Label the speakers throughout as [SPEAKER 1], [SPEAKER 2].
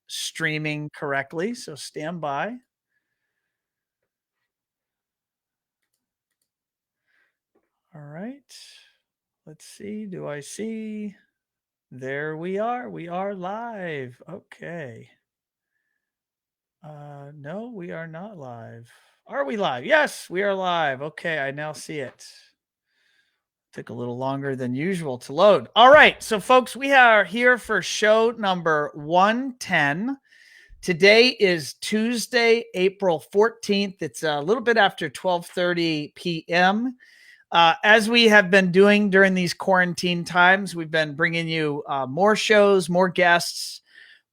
[SPEAKER 1] streaming correctly, so stand by. All right. Let's see. Do I see? There we are. We are live. Okay. No, we are not live. Are we live? Yes, we are live. Okay, I now see it. Took a little longer than usual to load. All right, so folks, we are here for show number 110. Today is Tuesday, April 14th. It's a little bit after 12:30 p.m. As we have been doing during these quarantine times, we've been bringing you more shows, more guests,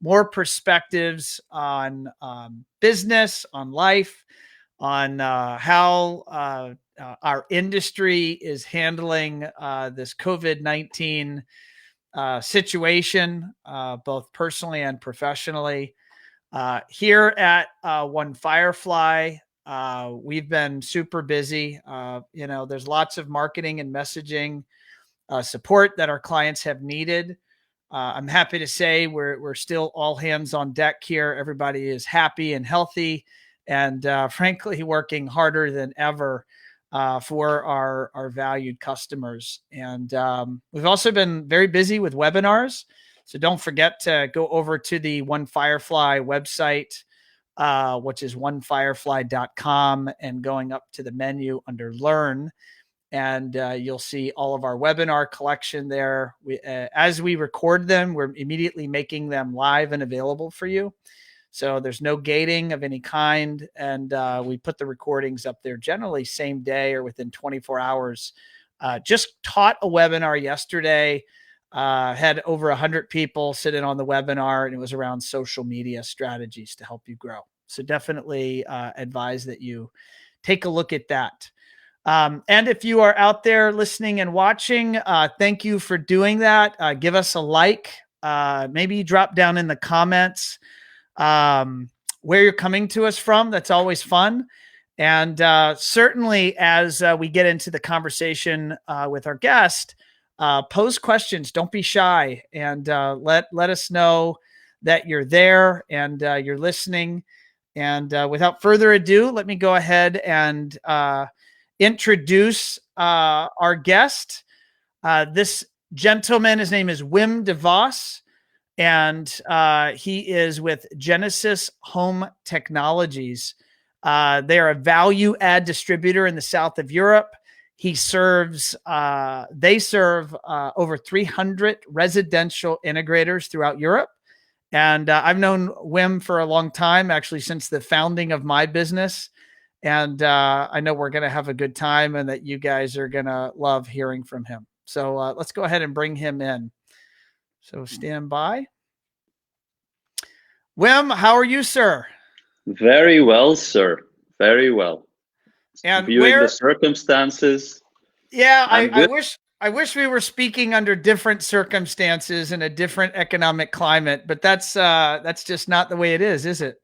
[SPEAKER 1] more perspectives on business, on life, on how our industry is handling this COVID-19 situation, both personally and professionally. Here at One Firefly, we've been super busy. There's lots of marketing and messaging support that our clients have needed. I'm happy to say we're still all hands on deck here. Everybody is happy and healthy, and frankly, working harder than ever for our valued customers. And we've also been very busy with webinars. So don't forget to go over to the One Firefly website, which is onefirefly.com, and going up to the menu under Learn. And you'll see all of our webinar collection there. As we record them, we're immediately making them live and available for you. So there's no gating of any kind. And we put the recordings up there generally same day or within 24 hours. Just taught a webinar yesterday. Had over 100 people sit in on the webinar, and it was around social media strategies to help you grow. So definitely advise that you take a look at that. And if you are out there listening and watching, thank you for doing that. Give us a like. Maybe drop down in the comments where you're coming to us from. That's always fun. And certainly as we get into the conversation with our guest, pose questions. Don't be shy, and let us know that you're there and you're listening. And without further ado, let me go ahead and introduce our guest. This gentleman, his name is Wim De Vos, and he is with Genesis Home Technologies. They are a value add distributor in the south of Europe. They serve over 300 residential integrators throughout Europe. And I've known Wim for a long time, actually since the founding of my business. And I know we're going to have a good time and that you guys are going to love hearing from him. So let's go ahead and bring him in. So stand by. Wim, how are you, sir?
[SPEAKER 2] Very well, sir. Very well.
[SPEAKER 1] And
[SPEAKER 2] viewing the circumstances.
[SPEAKER 1] Yeah, I wish we were speaking under different circumstances in a different economic climate, but that's just not the way it is it?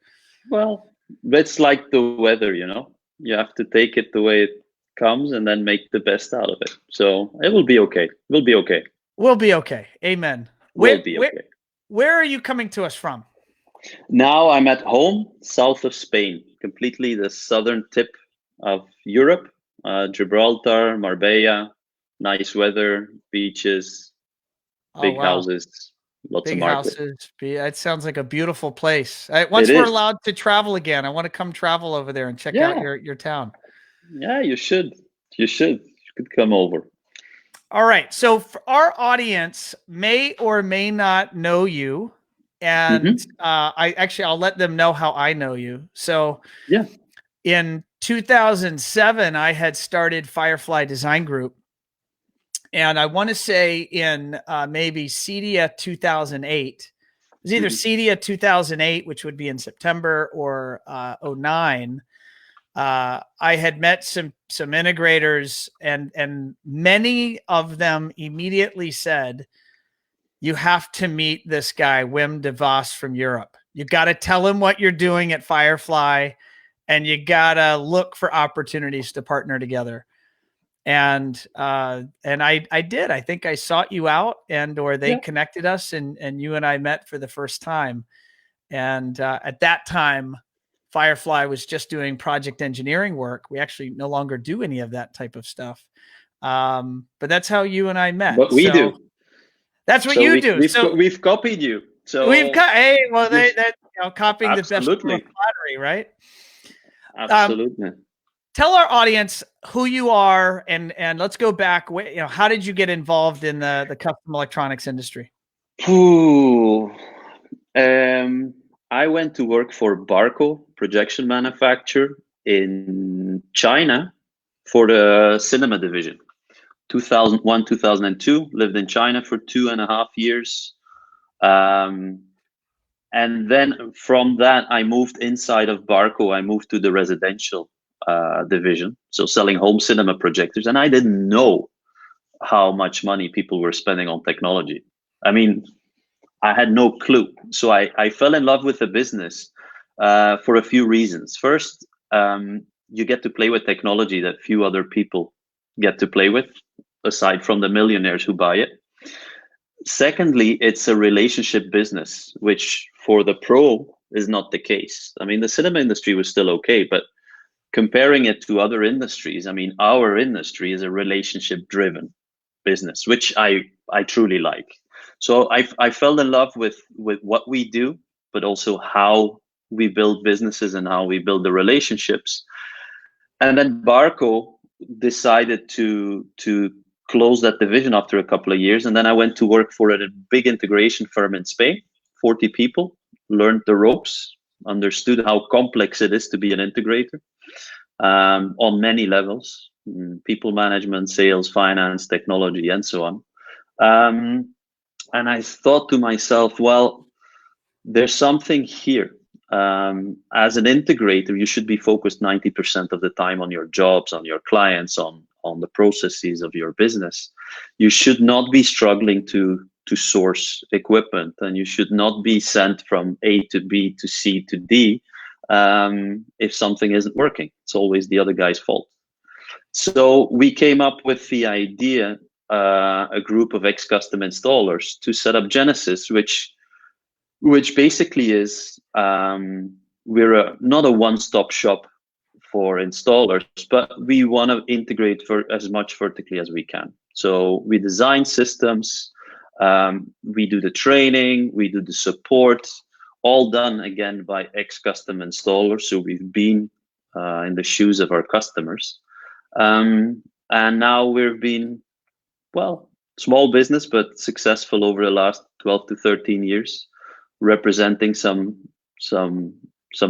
[SPEAKER 2] Well, it's like the weather, you know. You have to take it the way it comes and then make the best out of it. So it will be okay. We'll be okay.
[SPEAKER 1] We'll be okay. Amen.
[SPEAKER 2] We'll be okay.
[SPEAKER 1] Where are you coming to us from?
[SPEAKER 2] Now I'm at home, south of Spain, completely the southern tip of Europe, Gibraltar, Marbella, nice weather, beaches, big houses, lots of markets.
[SPEAKER 1] Big houses. It sounds like a beautiful place. Once we're allowed to travel again, I want to come travel over there and check out your town.
[SPEAKER 2] Yeah, you should. You could come over.
[SPEAKER 1] All right. So for our audience may or may not know you. And I'll let them know how I know you. So in 2007, I had started Firefly Design Group. And I want to say in maybe CEDIA 2008, it was either CEDIA 2008, which would be in September, or 09. I had met some integrators, and many of them immediately said, you have to meet this guy, Wim De Vos from Europe. You got to tell him what you're doing at Firefly, and you got to look for opportunities to partner together. And I did. I think I sought you out, or they connected us, and you and I met for the first time. And at that time, Firefly was just doing project engineering work. We actually no longer do any of that type of stuff. But that's how you and I met.
[SPEAKER 2] But we do.
[SPEAKER 1] That's what
[SPEAKER 2] So
[SPEAKER 1] you do.
[SPEAKER 2] we've copied you. So
[SPEAKER 1] we've got, hey, well, copying the best form of flattery, right?
[SPEAKER 2] Absolutely.
[SPEAKER 1] Tell our audience who you are, and let's go back. How did you get involved in the custom electronics industry?
[SPEAKER 2] I went to work for Barco, projection manufacturer in China for the cinema division. 2001, 2002, lived in China for 2.5 years. And then from that, I moved inside of Barco. I moved to the residential division, so selling home cinema projectors. And I didn't know how much money people were spending on technology. I mean, I had no clue. So I fell in love with the business for a few reasons. First, you get to play with technology that few other people get to play with, aside from the millionaires who buy it. Secondly, it's a relationship business, which for the pro is not the case. I mean, the cinema industry was still okay, but comparing it to other industries, I mean, our industry is a relationship-driven business, which I truly like. So I fell in love with what we do, but also how we build businesses and how we build the relationships. And then Barco decided to close that division after a couple of years. And then I went to work for a big integration firm in Spain, 40 people, learned the ropes, understood how complex it is to be an integrator on many levels, people management, sales, finance, technology, and so on. And I thought to myself, well, there's something here. As an integrator, you should be focused 90% of the time on your jobs, on your clients, on the processes of your business. You should not be struggling to source equipment, and you should not be sent from A to B to C to D if something isn't working. It's always the other guy's fault. So we came up with the idea, a group of ex-custom installers, to set up Genesis, which basically is we're not a one-stop shop for installers, but we want to integrate for as much vertically as we can. So we design systems, we do the training, we do the support, all done again by ex-custom installers. So we've been in the shoes of our customers. And now we've been, well, small business, but successful over the last 12 to 13 years, representing some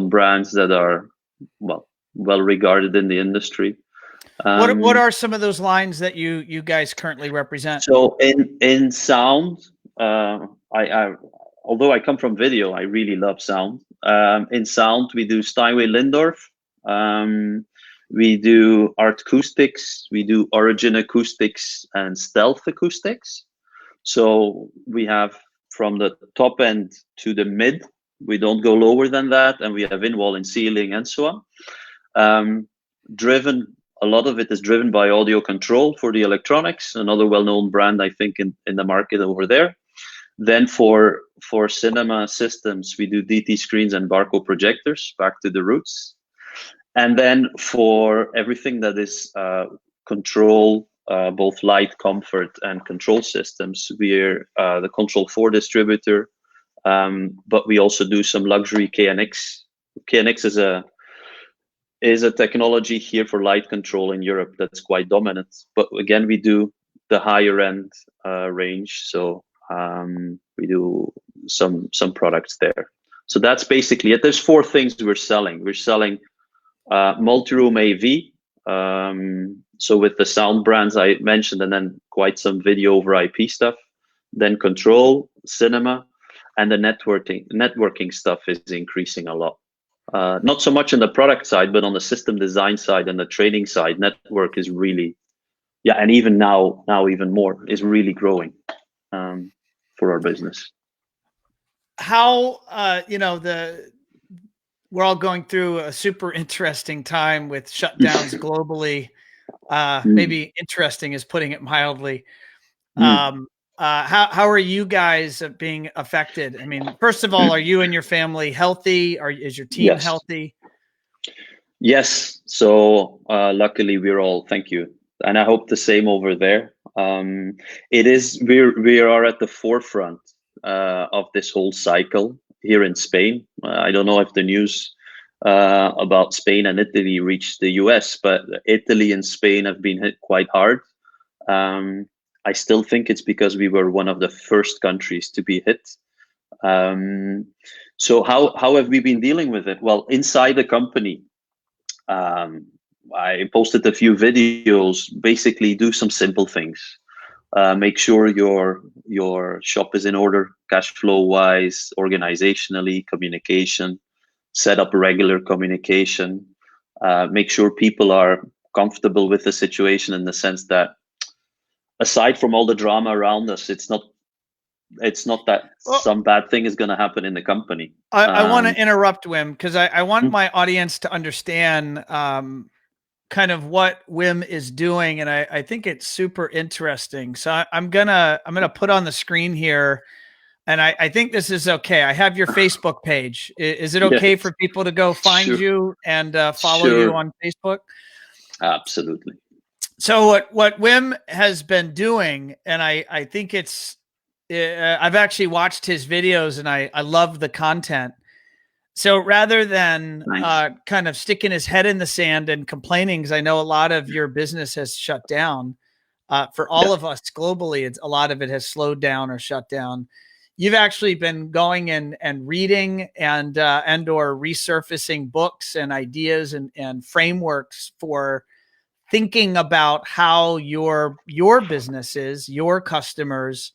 [SPEAKER 2] brands that are well regarded in the industry.
[SPEAKER 1] What are some of those lines that you guys currently represent?
[SPEAKER 2] So in sound, although I come from video, I really love sound. In sound, we do Steinway Lindorf. We do Art Acoustics, we do Origin Acoustics and Stealth Acoustics. So we have from the top end to the mid, we don't go lower than that, and we have in-wall and ceiling and so on. A lot of it is driven by Audio Control for the electronics, another well-known brand, I think, in the market over there. Then for cinema systems, we do DT screens and Barco projectors, back to the roots. And then for everything that is control, both light, comfort, and control systems, we're the Control 4 distributor, but we also do some luxury KNX. KNX is a technology here for light control in Europe that's quite dominant. But again, we do the higher end range, so we do some products there. So that's basically it. There's 4 things we're selling. We're selling multi-room AV, so with the sound brands I mentioned, and then quite some video over IP stuff, then control, cinema, and the networking stuff is increasing a lot. Not so much on the product side, but on the system design side and the training side, network is really, and even now even more, is really growing for our business.
[SPEAKER 1] How we're all going through a super interesting time with shutdowns globally. Maybe interesting is putting it mildly. how are you guys being affected? I mean, first of all, are you and your family healthy? Is your team
[SPEAKER 2] Yes.
[SPEAKER 1] healthy?
[SPEAKER 2] Yes. So luckily we're all, thank you. And I hope the same over there. It is, we are at the forefront of this whole cycle here in Spain. I don't know if the news about Spain and Italy reached the US, but Italy and Spain have been hit quite hard. I still think it's because we were one of the first countries to be hit. So how have we been dealing with it? Well, inside the company, I posted a few videos. Basically, do some simple things. Make sure your shop is in order, cash flow wise, organizationally, communication. Set up regular communication. Make sure people are comfortable with the situation in the sense that, aside from all the drama around us, it's not that some bad thing is going to happen in the company.
[SPEAKER 1] I want to interrupt Wim, because I want
[SPEAKER 2] Mhm.
[SPEAKER 1] my audience to understand kind of what Wim is doing, and I think it's super interesting. So I'm gonna put on the screen here, and I think this is okay. I have your Facebook page. Is it okay
[SPEAKER 2] Yes.
[SPEAKER 1] for people to go find
[SPEAKER 2] Sure.
[SPEAKER 1] you and follow you
[SPEAKER 2] Sure.
[SPEAKER 1] on Facebook?
[SPEAKER 2] Absolutely.
[SPEAKER 1] So what Wim has been doing, and I think it's I've actually watched his videos, and I love the content. So rather than
[SPEAKER 2] Nice.
[SPEAKER 1] kind of sticking his head in the sand and complaining, because I know a lot of your business has shut down, for all
[SPEAKER 2] Yeah.
[SPEAKER 1] of us globally, a lot of it has slowed down or shut down. You've actually been going and reading and or resurfacing books and ideas and frameworks for thinking about how your businesses, your customers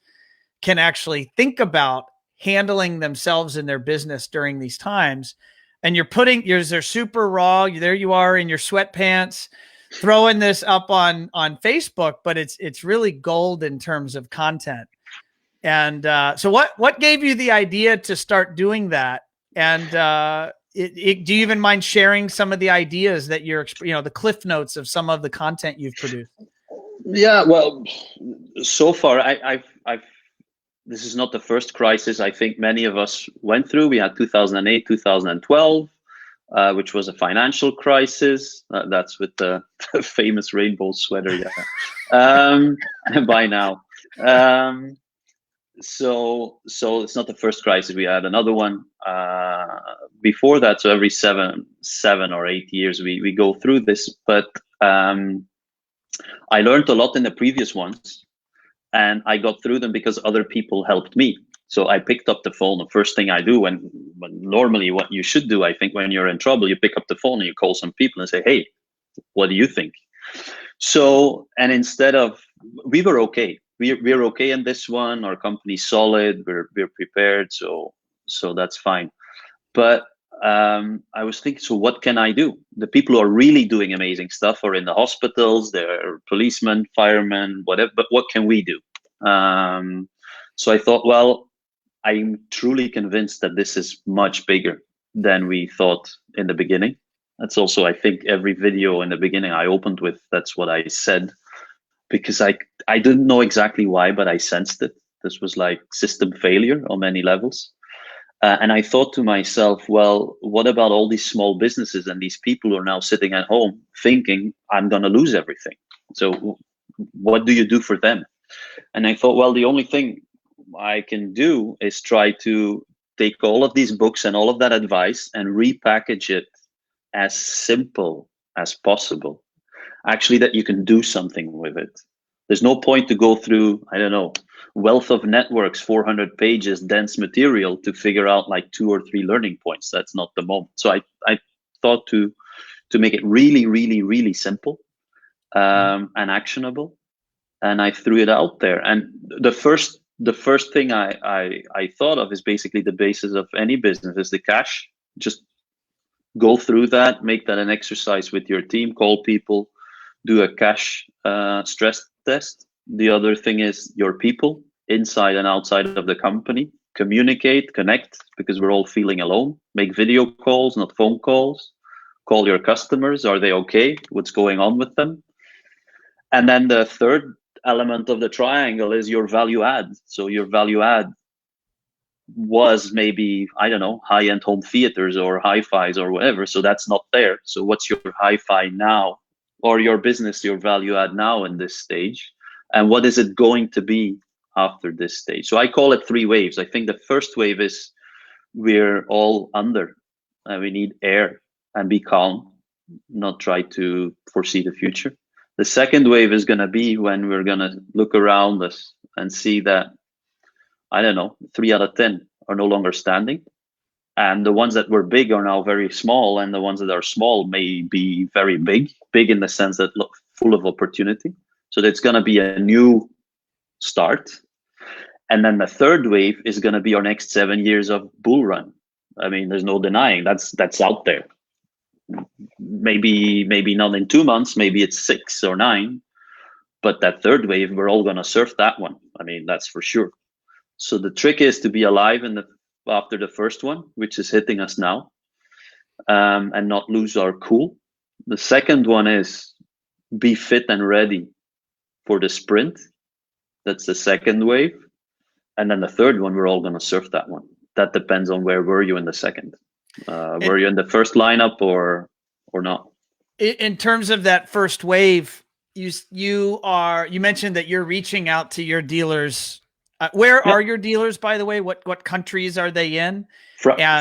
[SPEAKER 1] can actually think about handling themselves in their business during these times. And you're putting they're super raw. There you are in your sweatpants, throwing this up on Facebook, but it's really gold in terms of content. And so what gave you the idea to start doing that? And do you even mind sharing some of the ideas that the cliff notes of some of the content you've produced?
[SPEAKER 2] Yeah. Well, so far, I've. This is not the first crisis I think many of us went through. We had 2008, 2012, which was a financial crisis. That's with the famous rainbow sweater. Yeah. By now. So it's not the first crisis. We had another one before that. So every 7 or 8 years we go through this. But I learned a lot in the previous ones, and I got through them because other people helped me. So I picked up the phone. The first thing I do when normally what you should do, I think, when you're in trouble, you pick up the phone and you call some people and say, "Hey, what do you think?" So, and instead of, we were okay. We're okay in this one. Our company's solid. We're prepared. So that's fine. But I was thinking, so what can I do? The people who are really doing amazing stuff are in the hospitals. They're policemen, firemen, whatever. But what can we do? So I thought, well, I'm truly convinced that this is much bigger than we thought in the beginning. That's also, I think, every video in the beginning I opened with, that's what I said, because I didn't know exactly why, but I sensed it. This was like system failure on many levels. And I thought to myself, well, what about all these small businesses and these people who are now sitting at home thinking, I'm going to lose everything? So what do you do for them? And I thought, well, the only thing I can do is try to take all of these books and all of that advice and repackage it as simple as possible. Actually, that you can do something with it. There's no point to go through, I don't know, wealth of networks, 400 pages, dense material to figure out like 2 or 3 learning points. That's not the moment. So I thought to make it really, really, really simple and actionable. And I threw it out there. And the first thing I thought of is basically the basis of any business is the cash. Just go through that, make that an exercise with your team, call people, do a cash stress test. The other thing is your people inside and outside of the company. Communicate, connect, because we're all feeling alone. Make video calls, not phone calls. Call your customers. Are they okay? What's going on with them? And then the third element of the triangle is your value add. So your value add was maybe, I don't know, high-end home theaters or hi-fis or whatever. So that's not there. So what's your hi-fi now, or your business, your value add now in this stage? And what is it going to be after this stage? So I call it 3 waves. I think the first wave is we're all under and we need air and be calm, not try to foresee the future. The second wave is going to be when we're going to look around us and see that, I don't know, 3 out of 10 are no longer standing. And the ones that were big are now very small. And the ones that are small may be very big in the sense that look full of opportunity. So it's going to be a new start. And then the third wave is going to be our next 7 years of bull run. I mean, there's no denying that's out there. Maybe not in 2 months, maybe it's 6 or 9. But that third wave, we're all going to surf that one. I mean, that's for sure. So the trick is to be alive after the first one, which is hitting us now, and not lose our cool. The second one is be fit and ready for the sprint. That's the second wave. And then the third one, we're all going to surf that one. That depends on where were you in the second. Were you in the first lineup or not?
[SPEAKER 1] In terms of that first wave, you mentioned that you're reaching out to your dealers. Where are your dealers, by the way? What countries are they in?
[SPEAKER 2] France,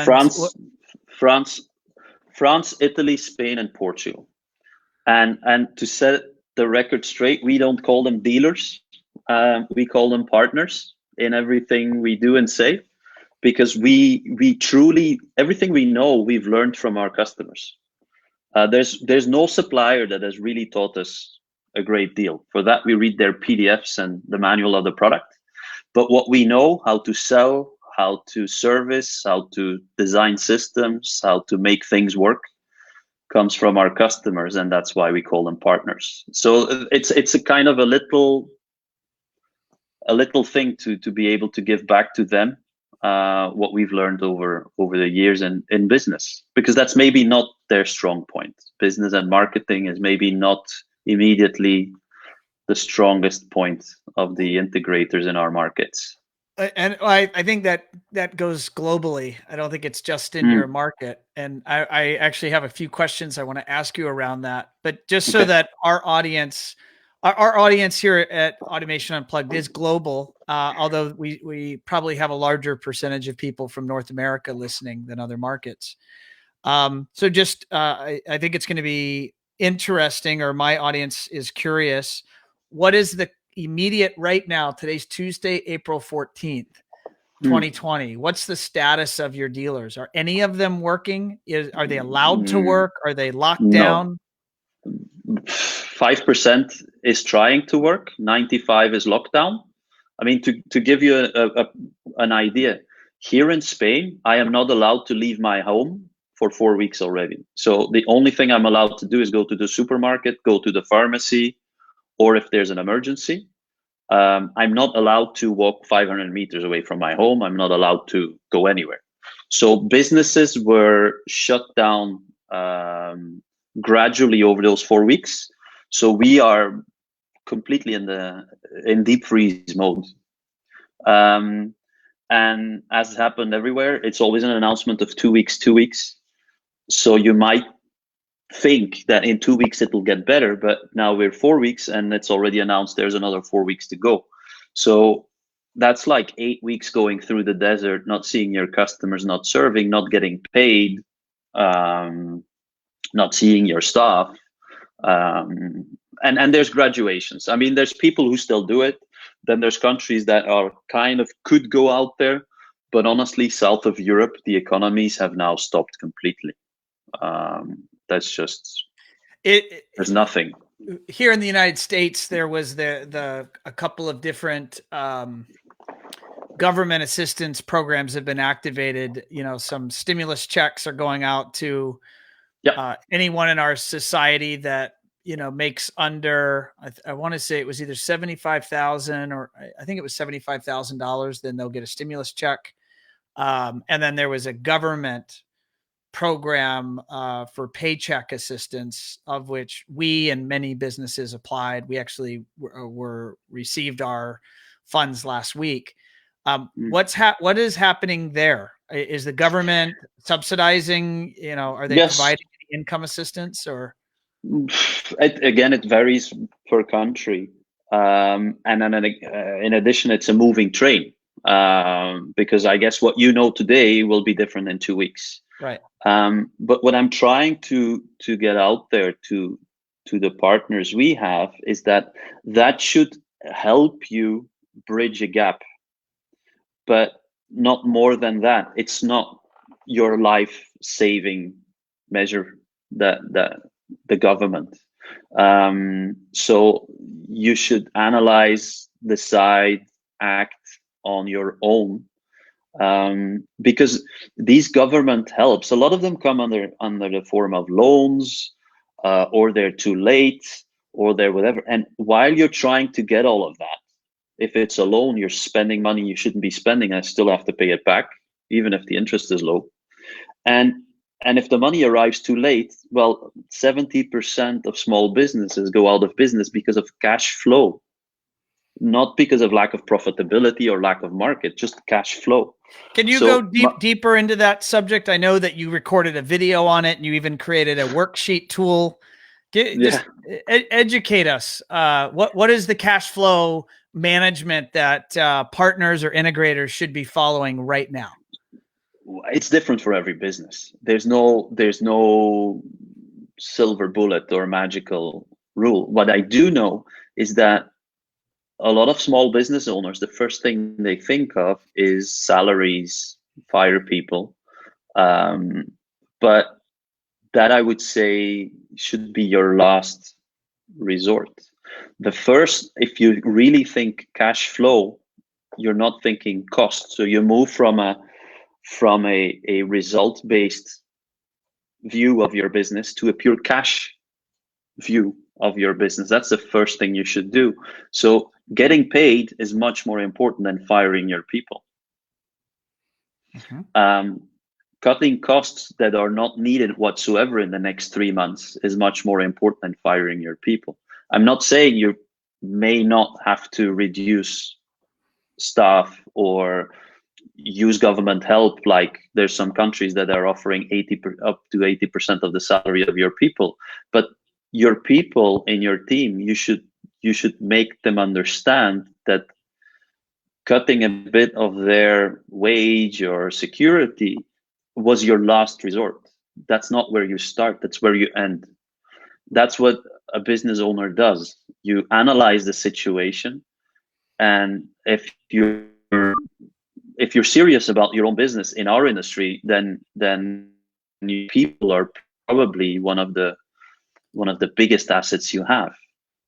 [SPEAKER 2] Italy, Spain, and Portugal. And to set the record straight, we don't call them dealers. We call them partners in everything we do and say, because we truly, everything we know, we've learned from our customers. There's no supplier that has really taught us a great deal. For that, we read their PDFs and the manual of the product. But what we know, how to sell, how to service, how to design systems, how to make things work, comes from our customers, and that's why we call them partners. So it's a kind of a little thing to be able to give back to them what we've learned over the years in business, because that's maybe not their strong point. Business and marketing is maybe not immediately the strongest point of the integrators in our markets.
[SPEAKER 1] And I think that goes globally. I don't think it's just in your market. And I actually have a few questions I want to ask you around that. But just so that our audience here at Automation Unplugged is global, although we probably have a larger percentage of people from North America listening than other markets. So just I think it's going to be interesting, or my audience is curious. What is the immediate right now? Today's Tuesday, April 14th, 2020. What's the status of your dealers? Are any of them working? Are they allowed to work? Are they locked down?
[SPEAKER 2] 5% is trying to work. 95% is locked down. I mean, to give you an idea, here in Spain, I am not allowed to leave my home for 4 weeks already. So the only thing I'm allowed to do is go to the supermarket, go to the pharmacy, or if there's an emergency. I'm not allowed to walk 500 meters away from my home. I'm not allowed to go anywhere. So businesses were shut down gradually over those 4 weeks. So we are completely in deep freeze mode. And as happened everywhere, it's always an announcement of 2 weeks, 2 weeks. So you might think that in 2 weeks it will get better, but now we're 4 weeks and it's already announced there's another 4 weeks to go. So that's like 8 weeks going through the desert, not seeing your customers, not serving, not getting paid, not seeing your staff. And there's graduations. I mean, there's people who still do it. Then there's countries that are kind of could go out there, but honestly, south of Europe, the economies have now stopped completely. That's just there's nothing.
[SPEAKER 1] Here in the United States, there was a couple of different government assistance programs have been activated. You know, some stimulus checks are going out to anyone in our society that makes under. I want to say it was either $75,000 or I think it was $75,000. Then they'll get a stimulus check, and then there was a government program for paycheck assistance, of which we and many businesses applied. We actually were received our funds last week. What is happening there? Is the government subsidizing? Are they
[SPEAKER 2] Yes.
[SPEAKER 1] providing any income assistance or?
[SPEAKER 2] Again, it varies per country, and then in addition, it's a moving train, because I guess what you know today will be different in 2 weeks.
[SPEAKER 1] Right.
[SPEAKER 2] But what I'm trying to get out there to the partners we have is that should help you bridge a gap, but not more than that. It's not your life saving measure that the government. So you should analyze, decide, act on your own, because these government helps, a lot of them come under the form of loans, or they're too late, or they're whatever. And while you're trying to get all of that, if it's a loan, you're spending money you shouldn't be spending and still have to pay it back, even if the interest is low. And if the money arrives too late, well, 70% of small businesses go out of business because of cash flow, not because of lack of profitability or lack of market, just cash flow.
[SPEAKER 1] Can you go deeper into that subject? I know that you recorded a video on it and you even created a worksheet tool. Just educate us. What is the cash flow management that partners or integrators should be following right now?
[SPEAKER 2] It's different for every business. There's no silver bullet or magical rule. What I do know is that a lot of small business owners, the first thing they think of is salaries, fire people. But that, I would say, should be your last resort. The first, if you really think cash flow, you're not thinking cost. So you move from a result-based view of your business to a pure cash view of your business. That's the first thing you should do. So getting paid is much more important than firing your people. Cutting costs that are not needed whatsoever in the next 3 months is much more important than firing your people. I'm not saying you may not have to reduce staff or use government help. Like there's some countries that are offering up to 80% of the salary of your people, but your people in your team, you should make them understand that cutting a bit of their wage or security was your last resort. That's not where you start, that's where you end. That's what a business owner does. You analyze the situation, and if you're serious about your own business in our industry, then people are probably one of the biggest assets you have.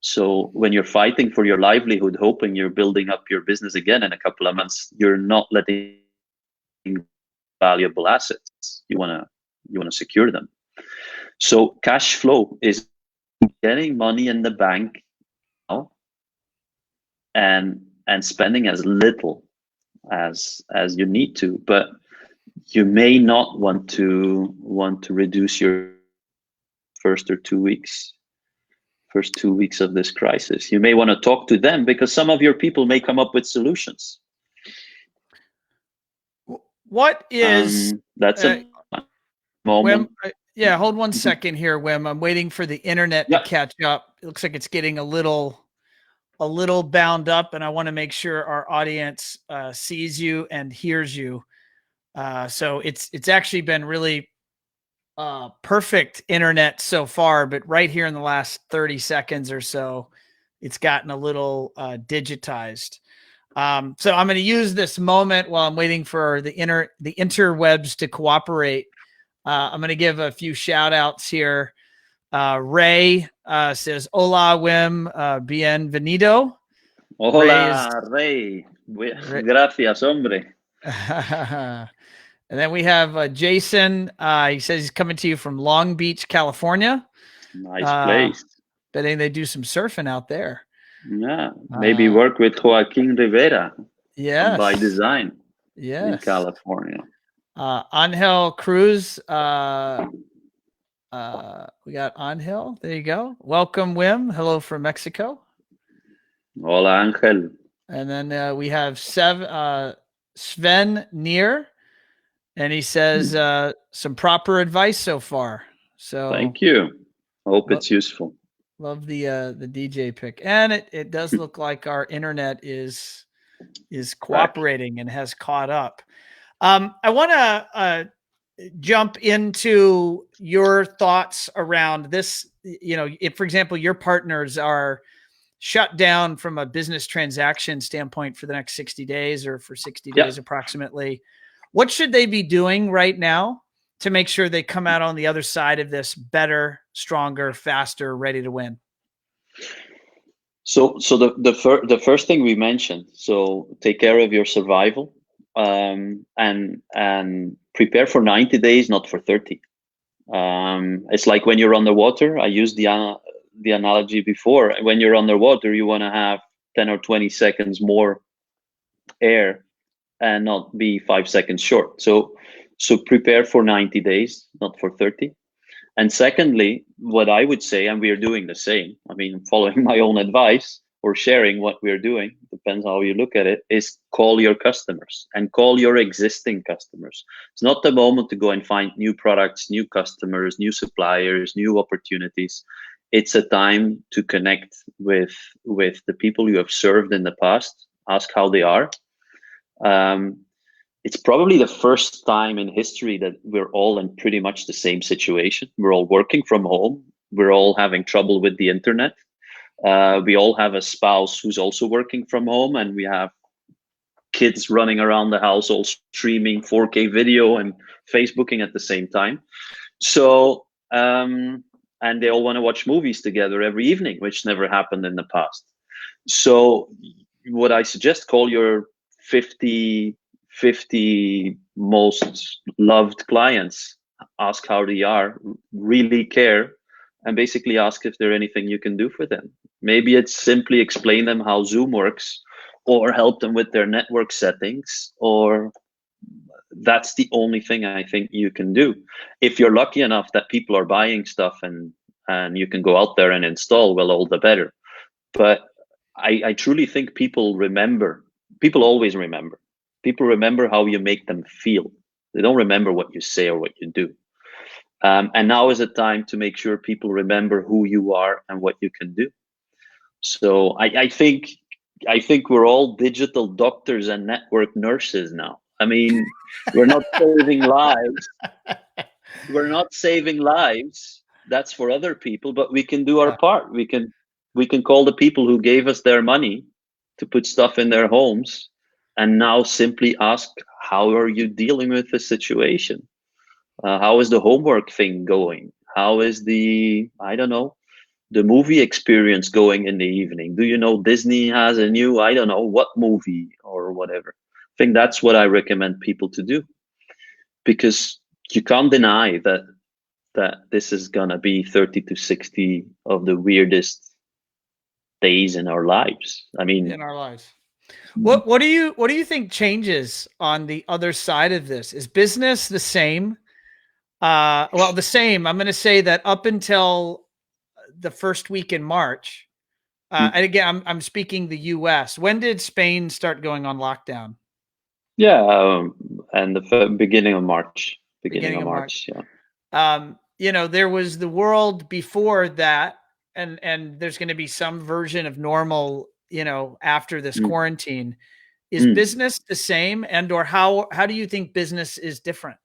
[SPEAKER 2] So when you're fighting for your livelihood, hoping you're building up your business again in a couple of months, you're not letting valuable assets. You want to secure them. So cash flow is getting money in the bank now and spending as little as you need to, but you may not want to reduce your first 2 weeks of this crisis. You may want to talk to them, because some of your people may come up with solutions.
[SPEAKER 1] What is
[SPEAKER 2] that's a moment.
[SPEAKER 1] Wim, yeah, hold one second here, Wim. I'm waiting for the internet to catch up. It looks like it's getting a little bound up, and I want to make sure our audience sees you and hears you. So it's actually been really perfect internet so far, but right here in the last 30 seconds or so, it's gotten a little digitized. So I'm going to use this moment while I'm waiting for the interwebs to cooperate. I'm going to give a few shout outs here. Ray says, "Hola, Wim, bienvenido."
[SPEAKER 2] Hola, Ray. Gracias, hombre.
[SPEAKER 1] And then we have Jason. He says he's coming to you from Long Beach, California.
[SPEAKER 2] Nice place.
[SPEAKER 1] Betting they do some surfing out there.
[SPEAKER 2] Yeah, maybe work with Joaquin Rivera.
[SPEAKER 1] Yes.
[SPEAKER 2] By Design.
[SPEAKER 1] Yes.
[SPEAKER 2] In California.
[SPEAKER 1] Angel Cruz. We got Angel. There you go. Welcome, Wim. Hello from Mexico.
[SPEAKER 2] Hola, Angel.
[SPEAKER 1] And then we have Sven Neer, and he says some proper advice so far. So
[SPEAKER 2] thank you. Hope it's useful.
[SPEAKER 1] Love the DJ pick, and it does look like our internet is cooperating and has caught up. I want to jump into your thoughts around this. You know, if, for example, your partners are shut down from a business transaction standpoint for the next 60 days or for 60 days approximately, what should they be doing right now to make sure they come out on the other side of this better, stronger, faster, ready to win?
[SPEAKER 2] So the first thing we mentioned, so take care of your survival, and prepare for 90 days, not for 30. It's like when you're underwater. I used the analogy before. When you're underwater, you want to have 10 or 20 seconds more air and not be 5 seconds short. So prepare for 90 days, not for 30. And secondly, what I would say, and we are doing the same, I mean, following my own advice or sharing what we're doing, depends how you look at it, is call your customers and call your existing customers. It's not the moment to go and find new products, new customers, new suppliers, new opportunities. It's a time to connect with the people you have served in the past, ask how they are. It's probably the first time in history that we're all in pretty much the same situation. We're all working from home. We're all having trouble with the internet. We all have a spouse who's also working from home, and we have kids running around the house, all streaming 4K video and Facebooking at the same time. So, and they all want to watch movies together every evening, which never happened in the past. So what I suggest, call your 50 most loved clients, ask how they are, really care, and basically ask if there's anything you can do for them. Maybe it's simply explain them how Zoom works, or help them with their network settings, or that's the only thing I think you can do. If you're lucky enough that people are buying stuff and you can go out there and install, well, all the better. But I truly think people always remember. People remember how you make them feel. They don't remember what you say or what you do. And now is a time to make sure people remember who you are and what you can do. So I think we're all digital doctors and network nurses now. I mean, we're not saving lives. We're not saving lives. That's for other people, but we can do our part. We can call the people who gave us their money to put stuff in their homes, and now simply ask, how are you dealing with the situation? How is the homework thing going? How is the movie experience going in the evening? Do you know Disney has a new, I don't know what movie or whatever? I think that's what I recommend people to do, because you can't deny that this is gonna be 30 to 60 of the weirdest days in our lives. I mean,
[SPEAKER 1] in our lives. What do you think changes on the other side of this? Is business the same? Well, the same. I'm going to say that up until the first week in March, and again, I'm speaking the U.S. When did Spain start going on lockdown?
[SPEAKER 2] Yeah, and the beginning of March. Beginning of March. Yeah.
[SPEAKER 1] There was the world before that, and there's going to be some version of normal, after this quarantine. Is business the same, and or how do you think business is different?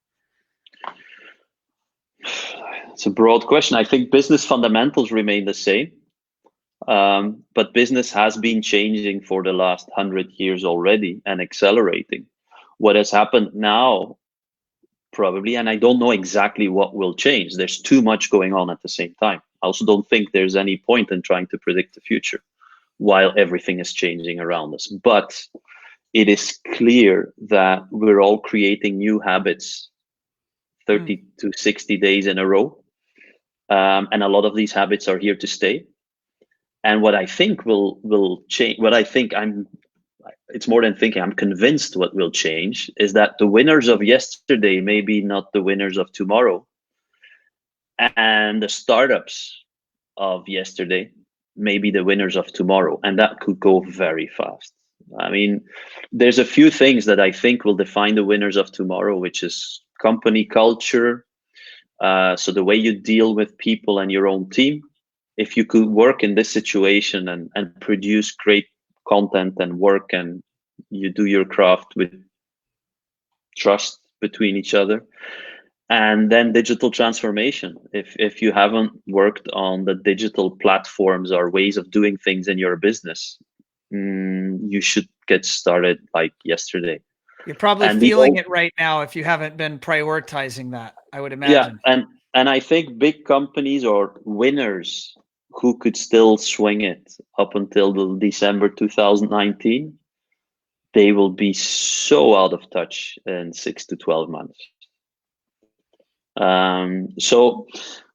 [SPEAKER 2] It's a broad question. I think business fundamentals remain the same, but business has been changing for the last 100 years already and accelerating. What has happened now, probably, and I don't know exactly what will change. There's too much going on at the same time. I also don't think there's any point in trying to predict the future while everything is changing around us. But it is clear that we're all creating new habits 30 to 60 days in a row. And a lot of these habits are here to stay. And what I think will change, what I think I'm it's more than thinking, I'm convinced what will change is that the winners of yesterday may be not the winners of tomorrow, and the startups of yesterday may be the winners of tomorrow, and that could go very fast. I mean, there's a few things that I think will define the winners of tomorrow, which is company culture. So the way you deal with people and your own team. If you could work in this situation and produce great content and work, and you do your craft with trust between each other. And then digital transformation. If you haven't worked on the digital platforms or ways of doing things in your business, you should get started like yesterday.
[SPEAKER 1] You're probably feeling it right now if you haven't been prioritizing that, I would imagine.
[SPEAKER 2] Yeah, and I think big companies or winners who could still swing it up until the December 2019, they will be so out of touch in 6 to 12 months. So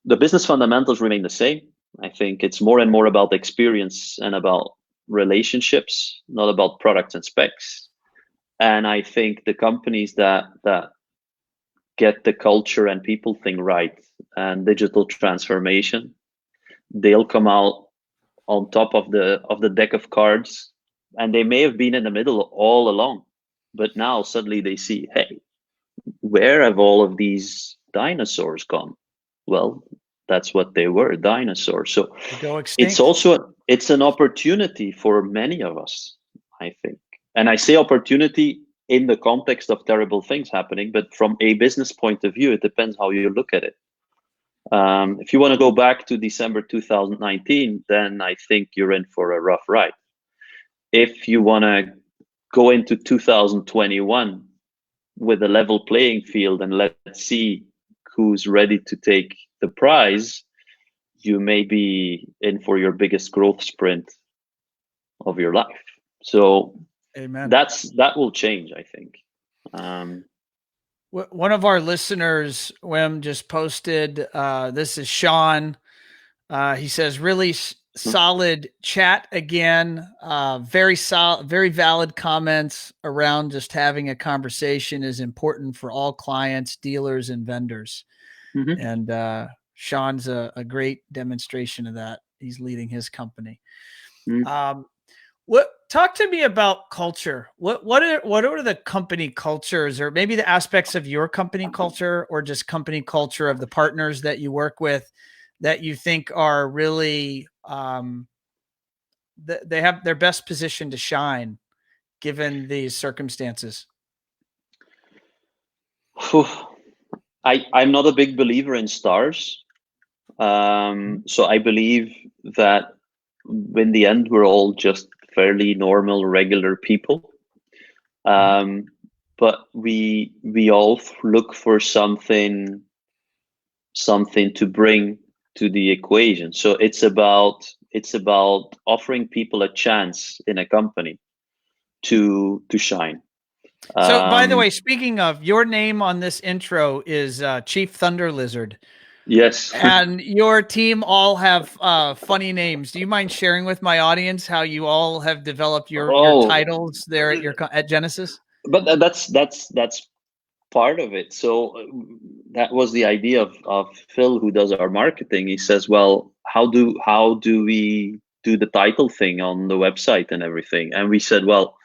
[SPEAKER 2] the business fundamentals remain the same. I think it's more and more about experience and about relationships, not about products and specs. And I think the companies that get the culture and people thing right and digital transformation, they'll come out on top of the deck of cards, and they may have been in the middle all along, but now suddenly they see, hey, where have all of these dinosaurs gone? Well, that's what they were, dinosaurs. So it's an opportunity for many of us, I think. And I say opportunity in the context of terrible things happening, but from a business point of view, it depends how you look at it. If you want to go back to December 2019, then I think you're in for a rough ride. If you want to go into 2021 with a level playing field and let's see who's ready to take the prize, you may be in for your biggest growth sprint of your life. So
[SPEAKER 1] Amen.
[SPEAKER 2] That will change, I think.
[SPEAKER 1] One of our listeners, Wim, just posted, this is Sean. He says, really solid chat again. Very solid, very valid comments around just having a conversation is important for all clients, dealers, and vendors. Mm-hmm. And Sean's a great demonstration of that. He's leading his company. Mm-hmm. Talk to me about culture. What are the company cultures, or maybe the aspects of your company culture, or just company culture of the partners that you work with, that you think are really they have their best position to shine given these circumstances?
[SPEAKER 2] I'm not a big believer in stars. So I believe that in the end, we're all just fairly normal, regular people. But we all look for something to bring to the equation. So it's about offering people a chance in a company to shine.
[SPEAKER 1] So, by the way, speaking of, your name on this intro is Chief Thunder Lizard.
[SPEAKER 2] Yes.
[SPEAKER 1] And your team all have funny names. Do you mind sharing with my audience how you all have developed your titles there at Genesis?
[SPEAKER 2] But that's part of it. So that was the idea of Phil, who does our marketing. He says, well, how do we do the title thing on the website and everything? And we said, well,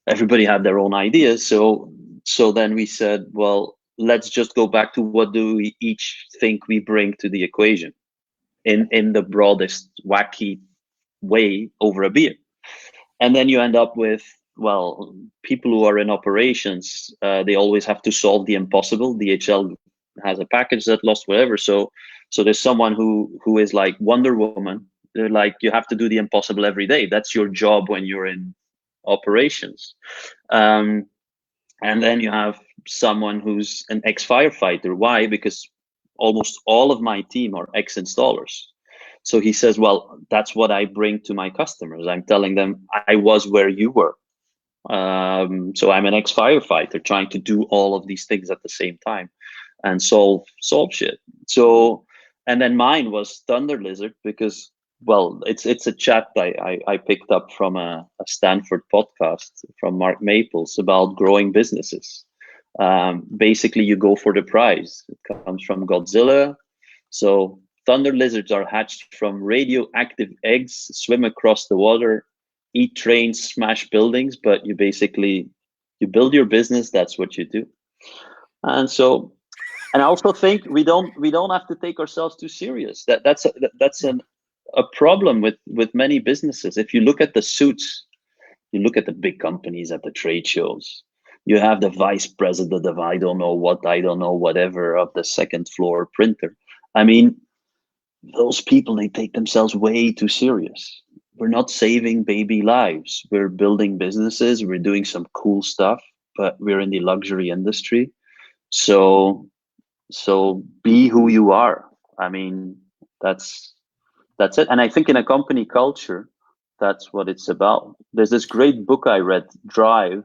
[SPEAKER 2] everybody had their own ideas. So then we said, well, let's just go back to what do we each think we bring to the equation in the broadest, wacky way over a beer. And then you end up with, well, people who are in operations, they always have to solve the impossible. DHL has a package that lost, whatever. So there's someone who is like Wonder Woman. They're like, you have to do the impossible every day. That's your job when you're in operations. And then you have someone who's an ex-firefighter. Why? Because almost all of my team are ex-installers. So he says, well, that's what I bring to my customers. I'm telling them I was where you were. So I'm an ex-firefighter trying to do all of these things at the same time and solve shit. So, and then mine was Thunder Lizard, because Well, it's a chat I picked up from a Stanford podcast from Mark Maples about growing businesses. Basically, you go for the prize. It comes from Godzilla. So thunder lizards are hatched from radioactive eggs, swim across the water, eat trains, smash buildings. But you build your business. That's what you do. And so, and I also think we don't have to take ourselves too serious. That's a problem with many businesses. If you look at the suits, you look at the big companies at the trade shows. You have the vice president of I don't know what, I don't know whatever of the second floor printer. I mean, those people, they take themselves way too serious. We're not saving baby lives. We're building businesses. We're doing some cool stuff, but we're in the luxury industry. So be who you are. I mean, that's that's it. And I think in a company culture, that's what it's about. There's this great book I read, Drive,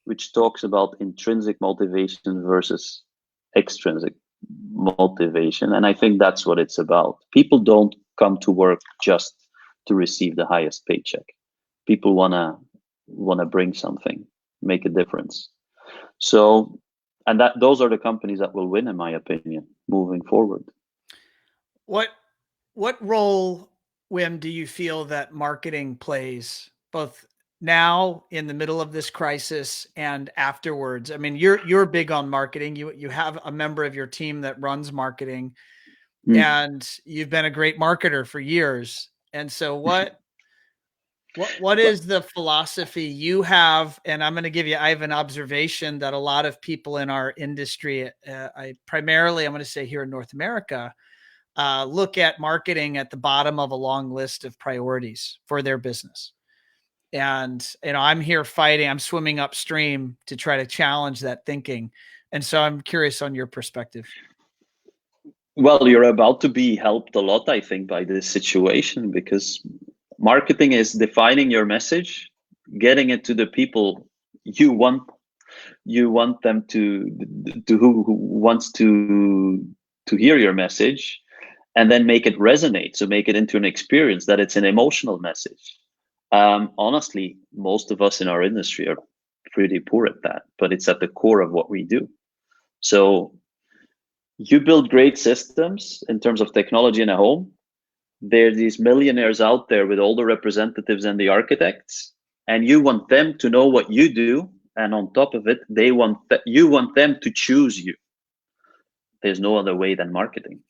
[SPEAKER 2] which talks about intrinsic motivation versus extrinsic motivation. And I think that's what it's about. People don't come to work just to receive the highest paycheck. People wanna bring something, make a difference. So, and that those are the companies that will win, in my opinion, moving forward.
[SPEAKER 1] What what role, Wim, do you feel that marketing plays both now in the middle of this crisis and afterwards? I mean, you're big on marketing. You have a member of your team that runs marketing,
[SPEAKER 2] Mm.
[SPEAKER 1] and you've been a great marketer for years. And so what
[SPEAKER 2] But
[SPEAKER 1] is the philosophy you have? And I'm going to give you, I have an observation that a lot of people in our industry, I'm going to say here in North America, look at marketing at the bottom of a long list of priorities for their business. And, I'm here fighting, I'm swimming upstream to try to challenge that thinking. And so I'm curious on your perspective.
[SPEAKER 2] well, you're about to be helped a lot, I think, by this situation because marketing is defining your message, getting it to the people you want them to who wants to hear your message, and then make it resonate. So make it into an experience that it's an emotional message. Honestly, most of us in our industry are pretty poor at that, but it's at the core of what we do. So you build great systems in terms of technology in a home. There are these millionaires out there with all the representatives and the architects, and you want them to know what you do, and on top of it, you want them to choose you. There's no other way than marketing.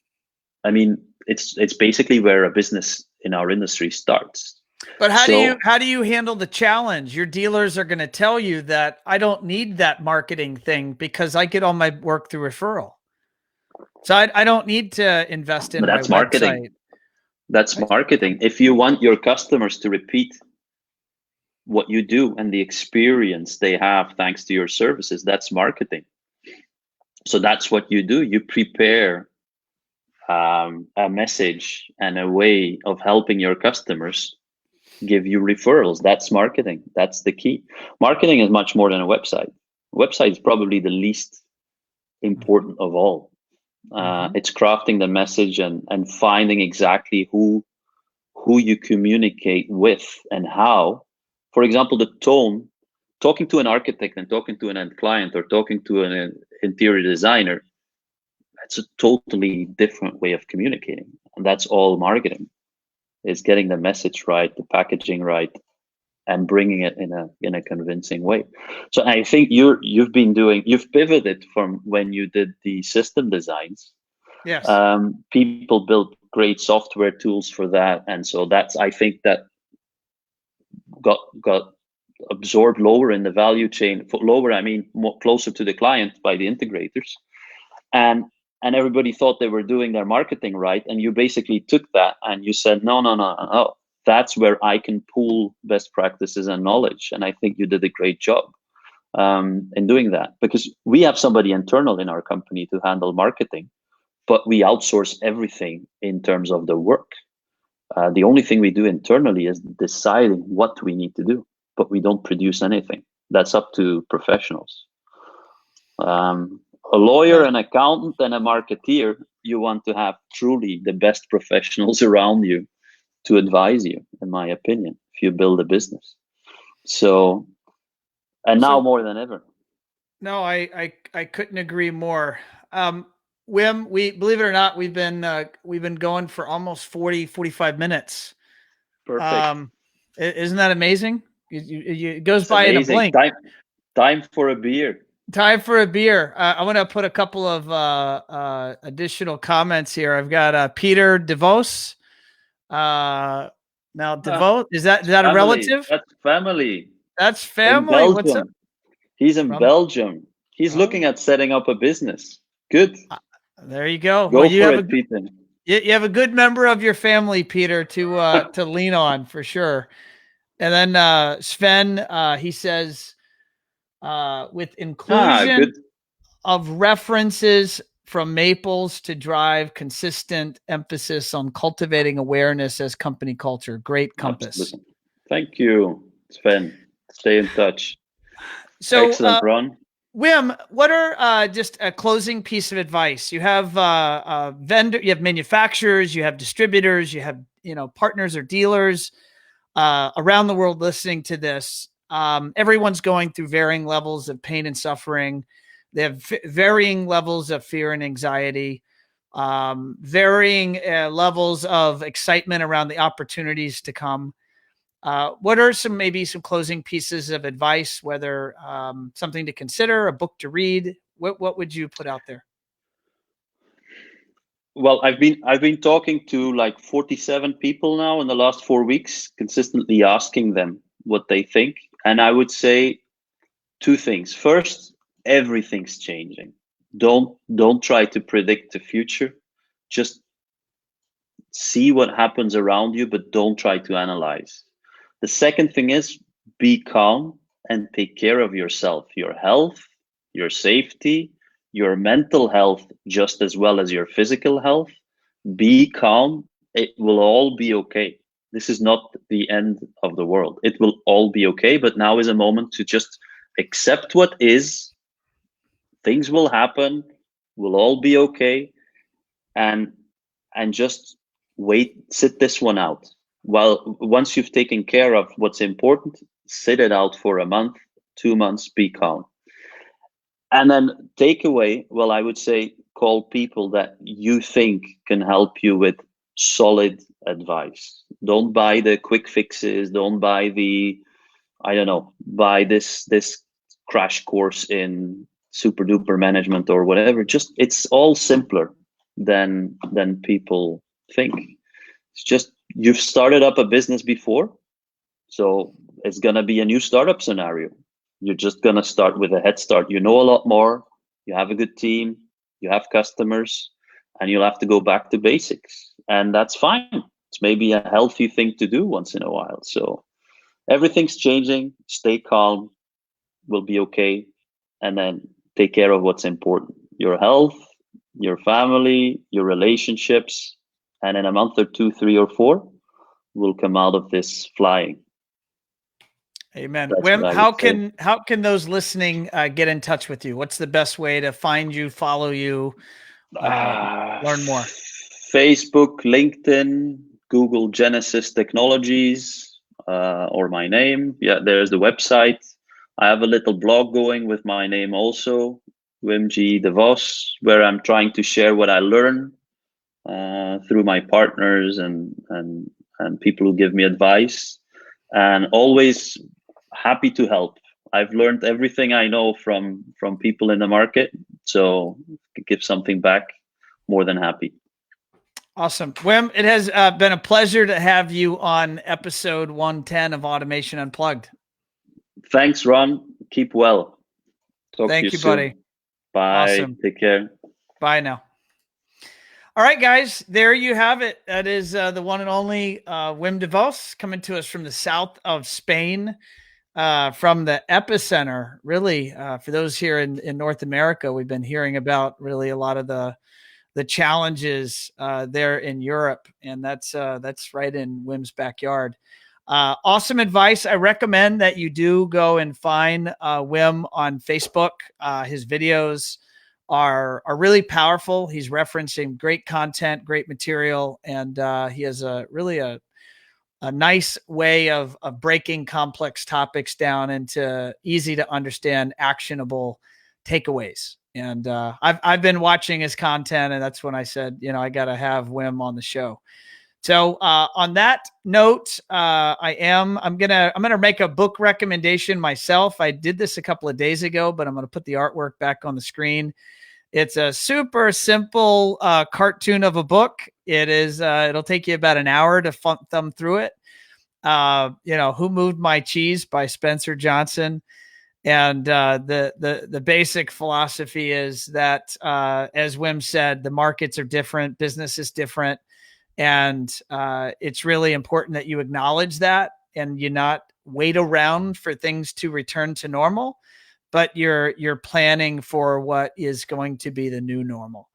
[SPEAKER 2] I mean, it's basically where a business in our industry starts.
[SPEAKER 1] But
[SPEAKER 2] So,
[SPEAKER 1] how do you handle the challenge? Your dealers are going to tell you that I don't need that marketing thing because I get all my work through referral. So I don't need to invest in
[SPEAKER 2] but
[SPEAKER 1] my
[SPEAKER 2] that's marketing.
[SPEAKER 1] website.
[SPEAKER 2] That's marketing. If you want your customers to repeat what you do and the experience they have thanks to your services, that's marketing. So that's what you do. You prepare a message and a way of helping your customers give you referrals. That's marketing. That's the key. Marketing is much more than a website. Website is probably the least important of all.
[SPEAKER 1] Mm-hmm.
[SPEAKER 2] It's crafting the message and finding exactly who you communicate with and how. For example, the tone, talking to an architect and talking to an end client or talking to an interior designer, that's a totally different way of communicating. And that's all marketing, is getting the message right, the packaging right, and bringing it in a convincing way. So I think you've pivoted from when you did the system designs.
[SPEAKER 1] Yes.
[SPEAKER 2] People built great software tools for that, and so that's, I think, that got absorbed lower in the value chain. For lower, I mean more closer to the client by the integrators, and everybody thought they were doing their marketing right, and you basically took that and you said no, no, no, no, that's where I can pool best practices and knowledge. And I think you did a great job in doing that, because we have somebody internal in our company to handle marketing, but we outsource everything in terms of the work. The only thing we do internally is deciding what we need to do, but we don't produce anything. That's up to professionals. A lawyer,
[SPEAKER 1] Well,
[SPEAKER 2] an accountant, and a marketeer, you want to have truly the best professionals around you to advise you, in my opinion, if you build a business. So, and now more than ever.
[SPEAKER 1] No, I couldn't agree more. Wim, we believe it or not, we've been going for almost 45 minutes.
[SPEAKER 2] Perfect.
[SPEAKER 1] Isn't that amazing? It goes by
[SPEAKER 2] amazing.
[SPEAKER 1] in a blink.
[SPEAKER 2] Time for a beer.
[SPEAKER 1] Time for a beer. I want to put a couple of additional comments here. I've got Peter De Vos. Now, De Vos, is that
[SPEAKER 2] family.
[SPEAKER 1] a relative?
[SPEAKER 2] That's family.
[SPEAKER 1] That's family. What's up?
[SPEAKER 2] He's in Belgium. He's looking at setting up a business. Good.
[SPEAKER 1] There you go.
[SPEAKER 2] Go for it, Peter.
[SPEAKER 1] You have a good member of your family, Peter, to lean on for sure. And then Sven, he says, with inclusion of references from Maples to drive consistent emphasis on cultivating awareness as company culture. Great compass.
[SPEAKER 2] Absolutely. Thank you, Sven. Stay in touch.
[SPEAKER 1] So,
[SPEAKER 2] excellent, Ron.
[SPEAKER 1] Wim, what are just a closing piece of advice? You have vendor, you have manufacturers, you have distributors, you have partners or dealers around the world listening to this. Everyone's going through varying levels of pain and suffering. They have varying levels of fear and anxiety, varying levels of excitement around the opportunities to come. What are maybe some closing pieces of advice, whether something to consider, a book to read? What would you put out there?
[SPEAKER 2] Well, I've been talking to like 47 people now in the last 4 weeks, consistently asking them what they think. And I would say two things. First, everything's changing. Don't try to predict the future. Just see what happens around you, but don't try to analyze. The second thing is be calm and take care of yourself, your health, your safety, your mental health, just as well as your physical health. Be calm. It will all be okay. This is not the end of the world. It will all be okay. But now is a moment to just accept what is. Things will happen. We'll all be okay. And just sit this one out. Well, once you've taken care of what's important, sit it out for a month, 2 months, be calm. And then takeaway, well, I would say call people that you think can help you with solid advice. Don't buy the quick fixes. Don't buy buy this crash course in super duper management or whatever. Just, it's all simpler than people think. It's just, you've started up a business before, so it's going to be a new startup scenario. You're just going to start with a head start. You know a lot more. You have a good team. You have customers, and you'll have to go back to basics. And that's fine. It's maybe a healthy thing to do once in a while. So everything's changing. Stay calm. We'll be okay. And then take care of what's important. Your health, your family, your relationships. And in a month or 2, 3, or 4, we'll come out of this flying.
[SPEAKER 1] Amen. Wim, how can those listening get in touch with you? What's the best way to find you, follow you, learn more?
[SPEAKER 2] Facebook, LinkedIn, Google Genesis Technologies, or my name. Yeah, there's the website. I have a little blog going with my name also, Wim De Vos, where I'm trying to share what I learn through my partners and people who give me advice, and always happy to help. I've learned everything I know from people in the market, so to give something back, more than happy.
[SPEAKER 1] Awesome. Wim, it has been a pleasure to have you on episode 110 of Automation Unplugged.
[SPEAKER 2] Thanks, Ron. Keep well.
[SPEAKER 1] Thank you, buddy.
[SPEAKER 2] Bye.
[SPEAKER 1] Awesome.
[SPEAKER 2] Take care.
[SPEAKER 1] Bye now. All right, guys, there you have it. That is the one and only Wim De Vos, coming to us from the south of Spain, from the epicenter. Really, for those here in North America, we've been hearing about really a lot of the challenges there in Europe, and that's right in Wim's backyard. Awesome advice. I recommend that you do go and find Wim on Facebook. His videos are really powerful. He's referencing great content, great material, and he has a nice way of breaking complex topics down into easy to understand, actionable takeaways. And I've been watching his content, and that's when I said, I got to have Wim on the show. So on that note, I'm gonna make a book recommendation myself. I did this a couple of days ago, but I'm gonna put the artwork back on the screen. It's a super simple cartoon of a book. It is. It'll take you about an hour to thumb through it. Who Moved My Cheese by Spencer Johnson. And the basic philosophy is that, as Wim said, the markets are different, business is different. And it's really important that you acknowledge that, and you not wait around for things to return to normal, but you're planning for what is going to be the new normal.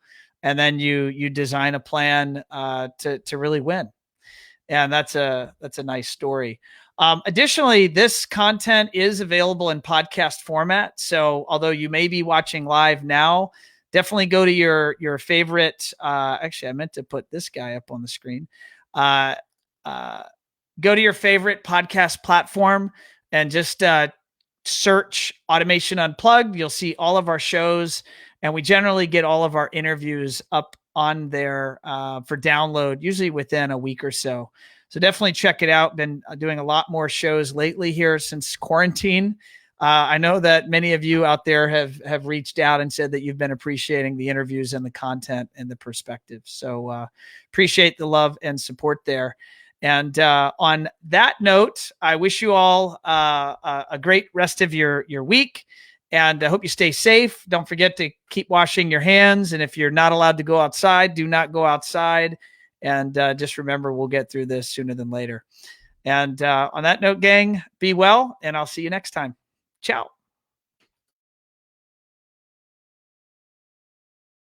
[SPEAKER 1] And then you design a plan to really win. And that's a nice story. Additionally, this content is available in podcast format. So although you may be watching live now, definitely go to your favorite. Actually, I meant to put this guy up on the screen. Go to your favorite podcast platform and just search Automation Unplugged. You'll see all of our shows, and we generally get all of our interviews up on there for download, usually within a week or so. So definitely check it out. Been doing a lot more shows lately here since quarantine. I know that many of you out there have reached out and said that you've been appreciating the interviews and the content and the perspective. So appreciate the love and support there. And on that note, I wish you all a great rest of your week. And I hope you stay safe. Don't forget to keep washing your hands. And if you're not allowed to go outside, do not go outside. And just remember, we'll get through this sooner than later. And on that note, gang, be well, and I'll see you next time. Ciao.